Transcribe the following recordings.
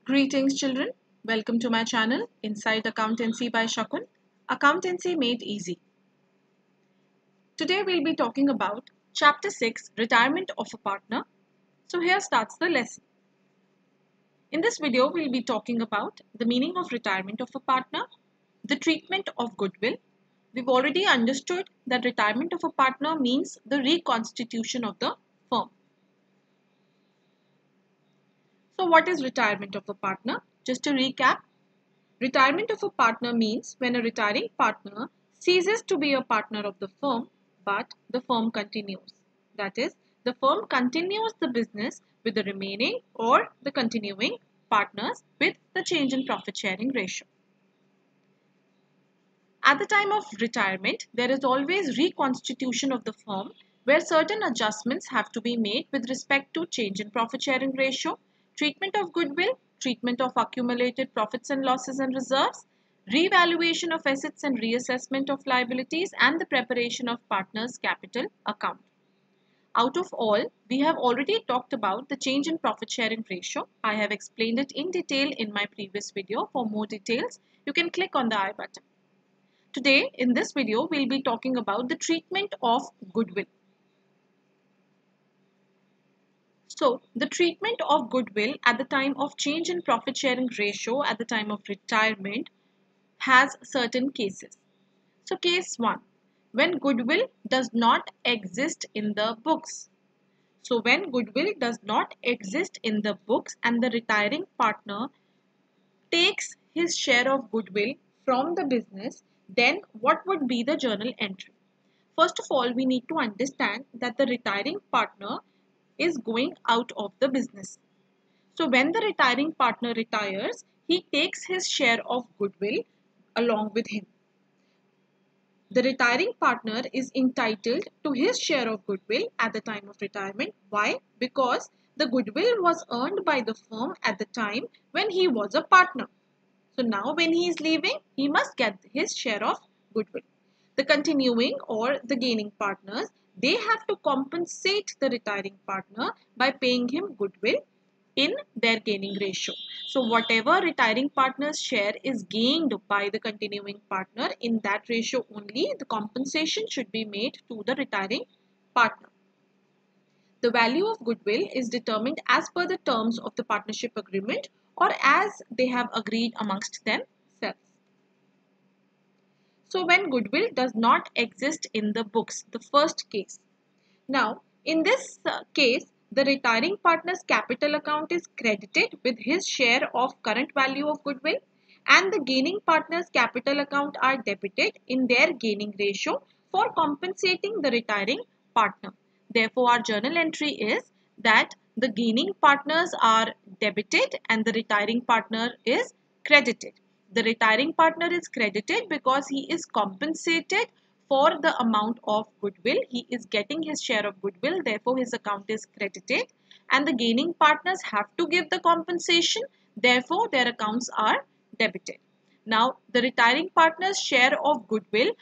Greetings, children. Welcome to my channel, Inside Accountancy by Shakun. Accountancy Made Easy. Today we'll be talking about Chapter 6, Retirement of a Partner. So here starts the lesson. In this video, we'll be talking about the meaning of retirement of a partner, the treatment of goodwill. We've already understood that retirement of a partner means the reconstitution of the firm. So what is retirement of a partner? Just to recap, retirement of a partner means when a retiring partner ceases to be a partner of the firm, but the firm continues. That is, the firm continues the business with the remaining or the continuing partners with the change in profit sharing ratio. At the time of retirement, there is always reconstitution of the firm where certain adjustments have to be made with respect to change in profit sharing ratio, treatment of goodwill, treatment of accumulated profits and losses and reserves, revaluation of assets and reassessment of liabilities, and the preparation of partners' capital account. Out of all, we have already talked about the change in profit sharing ratio. I have explained it in detail in my previous video. For more details, you can click on the I button. Today, in this video, we'll be talking about the treatment of goodwill. So, the treatment of goodwill at the time of change in profit sharing ratio at the time of retirement has certain cases. So, case 1, when goodwill does not exist in the books. So, when goodwill does not exist in the books and the retiring partner takes his share of goodwill from the business, then what would be the journal entry? First of all, we need to understand that the retiring partner is going out of the business. So when the retiring partner retires, he takes his share of goodwill along with him. The retiring partner is entitled to his share of goodwill at the time of retirement. Why? Because the goodwill was earned by the firm at the time when he was a partner. So now when he is leaving, he must get his share of goodwill. The continuing or the gaining partners, they have to compensate the retiring partner by paying him goodwill in their gaining ratio. So whatever retiring partner's share is gained by the continuing partner, in that ratio only the compensation should be made to the retiring partner. The value of goodwill is determined as per the terms of the partnership agreement or as they have agreed amongst themselves. So when goodwill does not exist in the books, the first case. Now, in this case, the retiring partner's capital account is credited with his share of current value of goodwill and the gaining partner's capital account are debited in their gaining ratio for compensating the retiring partner. Therefore, our journal entry is that the gaining partners are debited and the retiring partner is credited. The retiring partner is credited because he is compensated for the amount of goodwill. He is getting his share of goodwill, therefore his account is credited, and the gaining partners have to give the compensation, therefore their accounts are debited. Now, the retiring partner's share of goodwill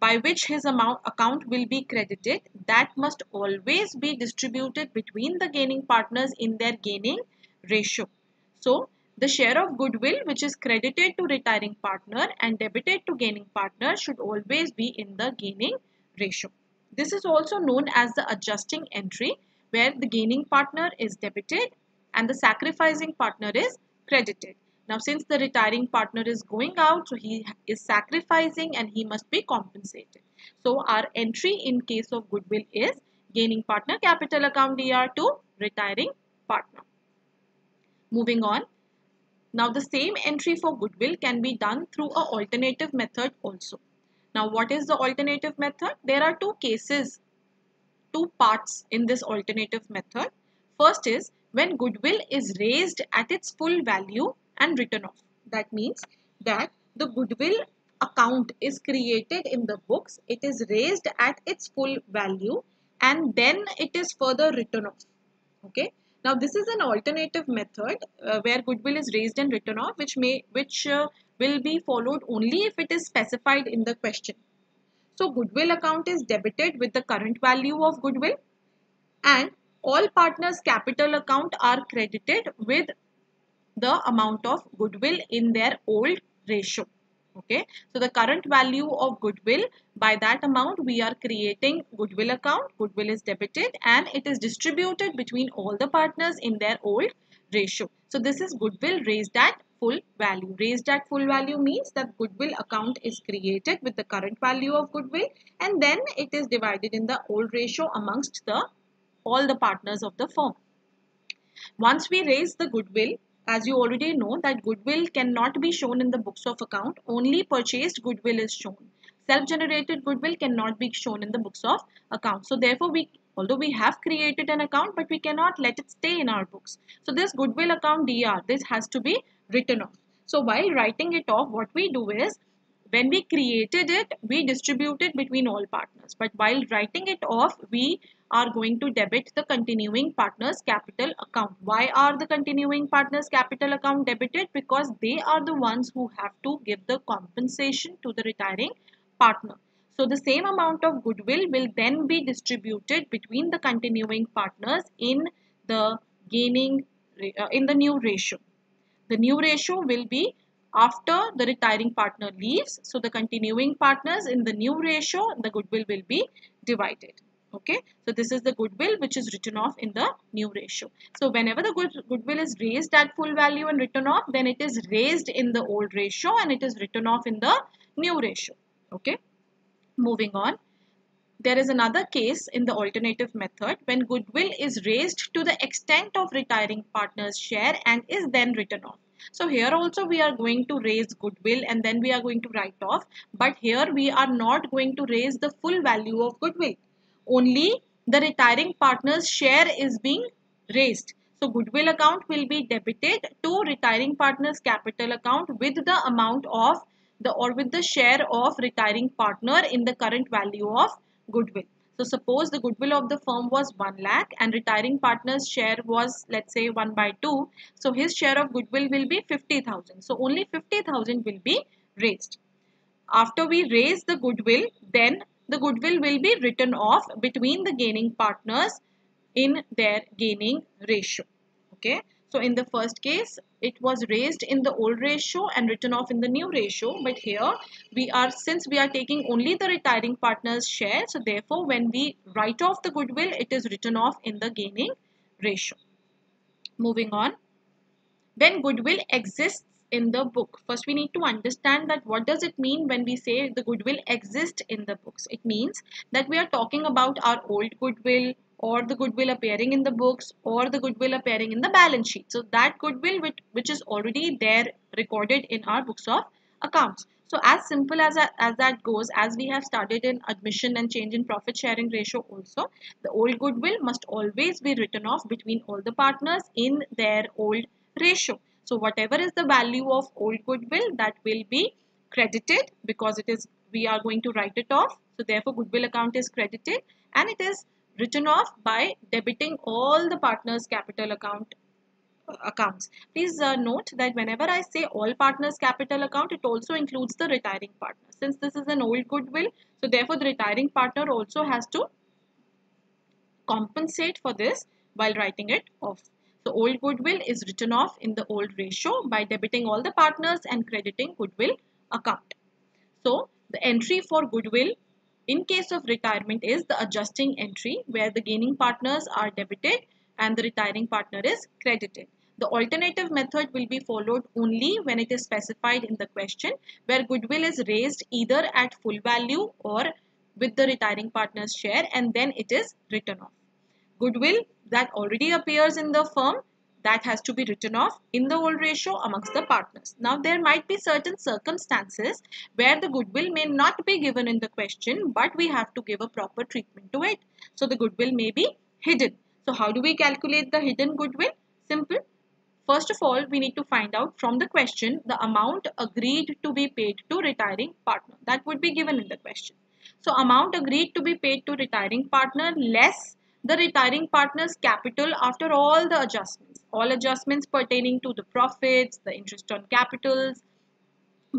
by which his account will be credited, that must always be distributed between the gaining partners in their gaining ratio. So, the share of goodwill which is credited to retiring partner and debited to gaining partner should always be in the gaining ratio. This is also known as the adjusting entry, where the gaining partner is debited and the sacrificing partner is credited. Now, since the retiring partner is going out, so he is sacrificing and he must be compensated. So, our entry in case of goodwill is gaining partner capital account DR to retiring partner. Moving on. Now, the same entry for goodwill can be done through an alternative method also. Now, what is the alternative method? There are two cases, two parts in this alternative method. First is when goodwill is raised at its full value and written off. That means that the goodwill account is created in the books, it is raised at its full value and then it is further written off. Okay. Now this is an alternative method where goodwill is raised and written off, which will be followed only if it is specified in the question. So goodwill account is debited with the current value of goodwill and all partners capital account are credited with the amount of goodwill in their old ratio. Okay, so the current value of goodwill, by that amount we are creating goodwill account. Goodwill is debited and it is distributed between all the partners in their old ratio. So this is goodwill raised at full value. Raised at full value means that goodwill account is created with the current value of goodwill and then it is divided in the old ratio amongst the all the partners of the firm. Once we raise the goodwill, as you already know that goodwill cannot be shown in the books of account, only purchased goodwill is shown. Self-generated goodwill cannot be shown in the books of account. So therefore, although we have created an account, but we cannot let it stay in our books. So this goodwill account DR, this has to be written off. So while writing it off, what we do is, when we created it, we distributed between all partners. But while writing it off, we are going to debit the continuing partners capital account. Why are the continuing partners capital account debited? Because they are the ones who have to give the compensation to the retiring partner. So the same amount of goodwill will then be distributed between the continuing partners in the in the new ratio. The new ratio will be after the retiring partner leaves. So the continuing partners in the new ratio, the goodwill will be divided. Okay, so this is the goodwill which is written off in the new ratio. So whenever the goodwill is raised at full value and written off, then it is raised in the old ratio and it is written off in the new ratio. Okay, moving on. There is another case in the alternative method when goodwill is raised to the extent of retiring partner's share and is then written off. So here also we are going to raise goodwill and then we are going to write off. But here we are not going to raise the full value of goodwill. Only the retiring partner's share is being raised. So goodwill account will be debited to retiring partner's capital account with the amount of with the share of retiring partner in the current value of goodwill. So suppose the goodwill of the firm was 1 lakh and retiring partner's share was, let's say, 1/2. So his share of goodwill will be 50,000. So only 50,000 will be raised. After we raise the goodwill, then the goodwill will be written off between the gaining partners in their gaining ratio. Okay. So in the first case, it was raised in the old ratio and written off in the new ratio. But here since we are taking only the retiring partner's share, so therefore when we write off the goodwill, it is written off in the gaining ratio. Moving on. When goodwill exists in the book, first we need to understand that what does it mean when we say the goodwill exists in the books. It means that we are talking about our old goodwill or the goodwill appearing in the books or the goodwill appearing in the balance sheet. So that goodwill which is already there recorded in our books of accounts. So as simple as that goes, as we have studied in admission and change in profit sharing ratio also, the old goodwill must always be written off between all the partners in their old ratio. So whatever is the value of old goodwill, that will be credited because we are going to write it off. So therefore goodwill account is credited and it is written off by debiting all the partners capital accounts. Please note that whenever I say all partners capital account, it also includes the retiring partner. Since this is an old goodwill, so therefore the retiring partner also has to compensate for this while writing it off. So old goodwill is written off in the old ratio by debiting all the partners and crediting goodwill account. So the entry for goodwill in case of retirement is the adjusting entry where the gaining partners are debited and the retiring partner is credited. The alternative method will be followed only when it is specified in the question where goodwill is raised either at full value or with the retiring partner's share and then it is written off. Goodwill that already appears in the firm, that has to be written off in the old ratio amongst the partners. Now there might be certain circumstances where the goodwill may not be given in the question but we have to give a proper treatment to it. So the goodwill may be hidden. So how do we calculate the hidden goodwill? Simple. First of all, we need to find out from the question the amount agreed to be paid to retiring partner. That would be given in the question. So amount agreed to be paid to retiring partner less the retiring partner's capital after all the adjustments. All adjustments pertaining to the profits, the interest on capitals,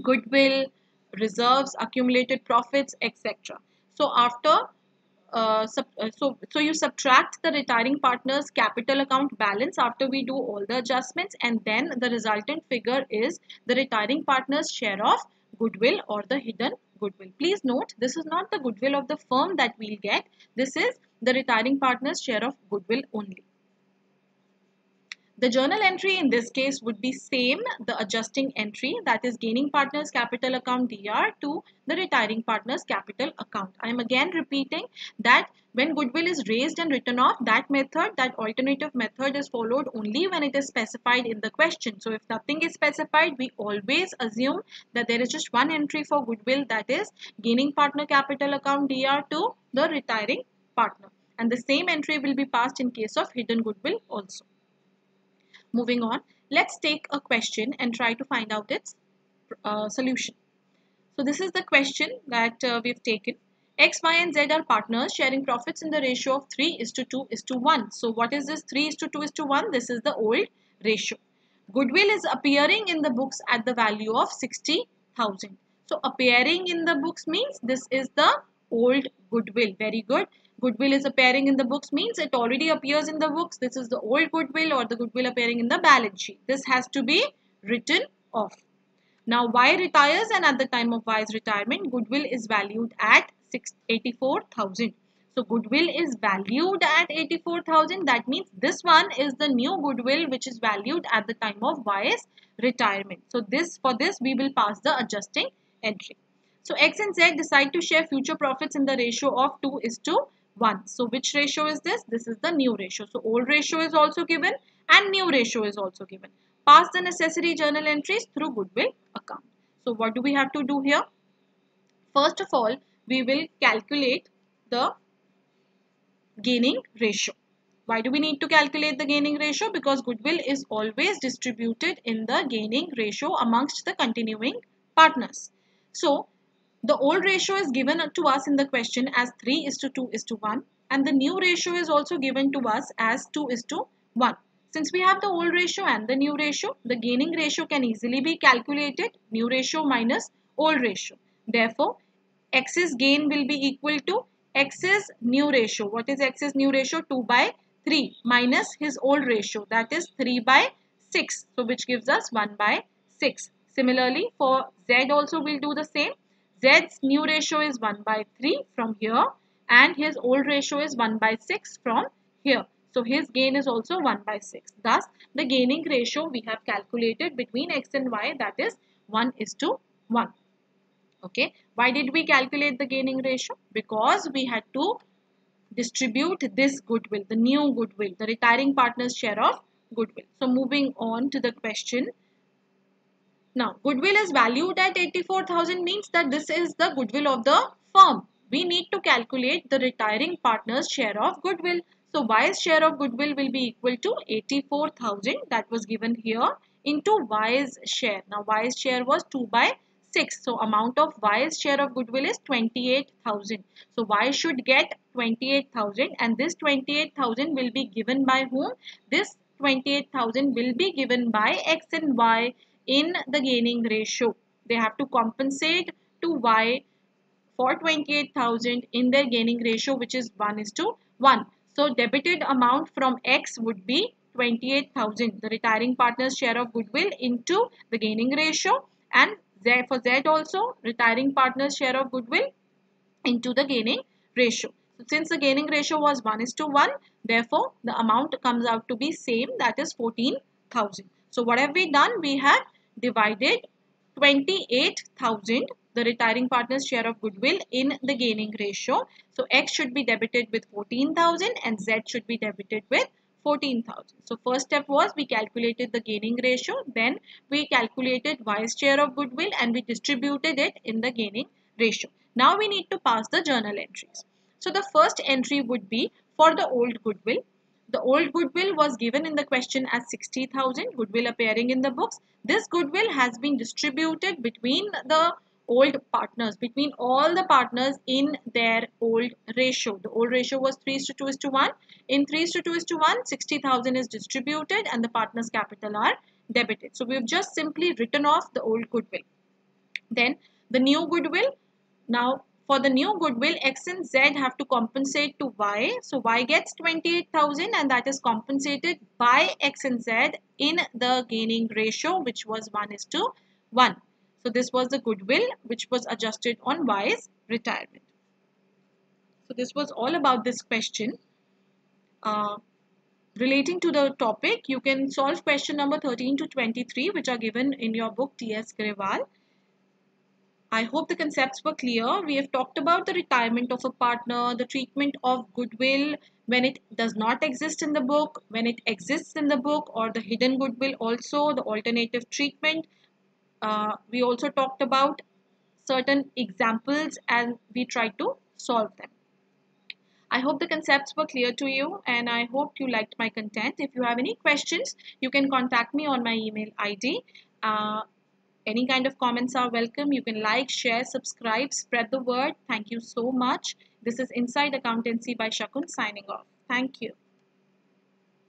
goodwill, reserves, accumulated profits, etc. So after so you subtract the retiring partner's capital account balance after we do all the adjustments, and then the resultant figure is the retiring partner's share of goodwill or the hidden goodwill. Please note, this is not the goodwill of the firm that we'll get. This is the retiring partner's share of goodwill only. The journal entry in this case would be same, the adjusting entry, that is gaining partner's capital account DR to the retiring partner's capital account. I am again repeating that when goodwill is raised and written off, that method, that alternative method is followed only when it is specified in the question. So if nothing is specified, we always assume that there is just one entry for goodwill, that is gaining partner capital account DR to the retiring partner. And the same entry will be passed in case of hidden goodwill also. Moving on, let's take a question and try to find out its solution. So this is the question that we've taken. X, Y and Z are partners sharing profits in the ratio of 3:2:1. So what is this 3:2:1? This is the old ratio. Goodwill is appearing in the books at the value of 60,000. So appearing in the books means this is the old goodwill. Very good. Goodwill is appearing in the books means it already appears in the books. This is the old goodwill or the goodwill appearing in the balance sheet. This has to be written off. Now Y retires, and at the time of Y's retirement, goodwill is valued at 84,000. So goodwill is valued at 84,000. That means this one is the new goodwill which is valued at the time of Y's retirement. So for this we will pass the adjusting entry. So X and Z decide to share future profits in the ratio of 2:1. So which ratio is this? This is the new ratio. So old ratio is also given and new ratio is also given. Pass the necessary journal entries through goodwill account. So what do we have to do here? First of all, we will calculate the gaining ratio. Why do we need to calculate the gaining ratio? Because goodwill is always distributed in the gaining ratio amongst the continuing partners. So the old ratio is given to us in the question as 3:2:1, and the new ratio is also given to us as 2:1. Since we have the old ratio and the new ratio, the gaining ratio can easily be calculated, new ratio minus old ratio. Therefore, X's gain will be equal to X's new ratio. What is X's new ratio? 2/3 minus his old ratio, that is 3/6. So which gives us 1/6. Similarly, for Z also we'll do the same. Z's new ratio is 1/3 from here and his old ratio is 1/6 from here. So his gain is also 1/6. Thus, the gaining ratio we have calculated between X and Y, that is 1:1. Okay. Why did we calculate the gaining ratio? Because we had to distribute this goodwill, the new goodwill, the retiring partner's share of goodwill. So moving on to the question. Now, goodwill is valued at 84,000 means that this is the goodwill of the firm. We need to calculate the retiring partner's share of goodwill. So, Y's share of goodwill will be equal to 84,000, that was given here, into Y's share. Now, Y's share was 2/6. So, amount of Y's share of goodwill is 28,000. So, Y should get 28,000, and this 28,000 will be given by whom? This 28,000 will be given by X and Y in the gaining ratio. They have to compensate to Y for 28,000 in their gaining ratio, which is 1:1. So debited amount from X would be 28,000, the retiring partner's share of goodwill, into the gaining ratio, and for Z also retiring partner's share of goodwill into the gaining ratio. So since the gaining ratio was 1:1, therefore the amount comes out to be same, that is 14,000. So what have we done? We have divided 28,000, the retiring partner's share of goodwill, in the gaining ratio. So X should be debited with 14,000 and Z should be debited with 14,000. So first step was we calculated the gaining ratio, then we calculated Y's share of goodwill and we distributed it in the gaining ratio. Now we need to pass the journal entries. So the first entry would be for the old goodwill. The old goodwill was given in the question as 60,000, goodwill appearing in the books. This goodwill has been distributed between the old partners, between all the partners in their old ratio. The old ratio was 3:2:1. In 3:2:1, 60,000 is distributed and the partners' capital are debited. So we have just simply written off the old goodwill. Then the new goodwill. Now For the new goodwill, X and Z have to compensate to Y. So Y gets 28,000 and that is compensated by X and Z in the gaining ratio, which was 1:1. So this was the goodwill which was adjusted on Y's retirement. So this was all about this question. Relating to the topic, you can solve question number 13 to 23, which are given in your book T.S. Grewal. I hope the concepts were clear. We have talked about the retirement of a partner, the treatment of goodwill when it does not exist in the book, when it exists in the book, or the hidden goodwill also, the alternative treatment. We also talked about certain examples and we tried to solve them. I hope the concepts were clear to you and I hope you liked my content. If you have any questions, you can contact me on my email ID. Any kind of comments are welcome. You can like, share, subscribe, spread the word. Thank you so much. This is Inside Accountancy by Shakun signing off. Thank you.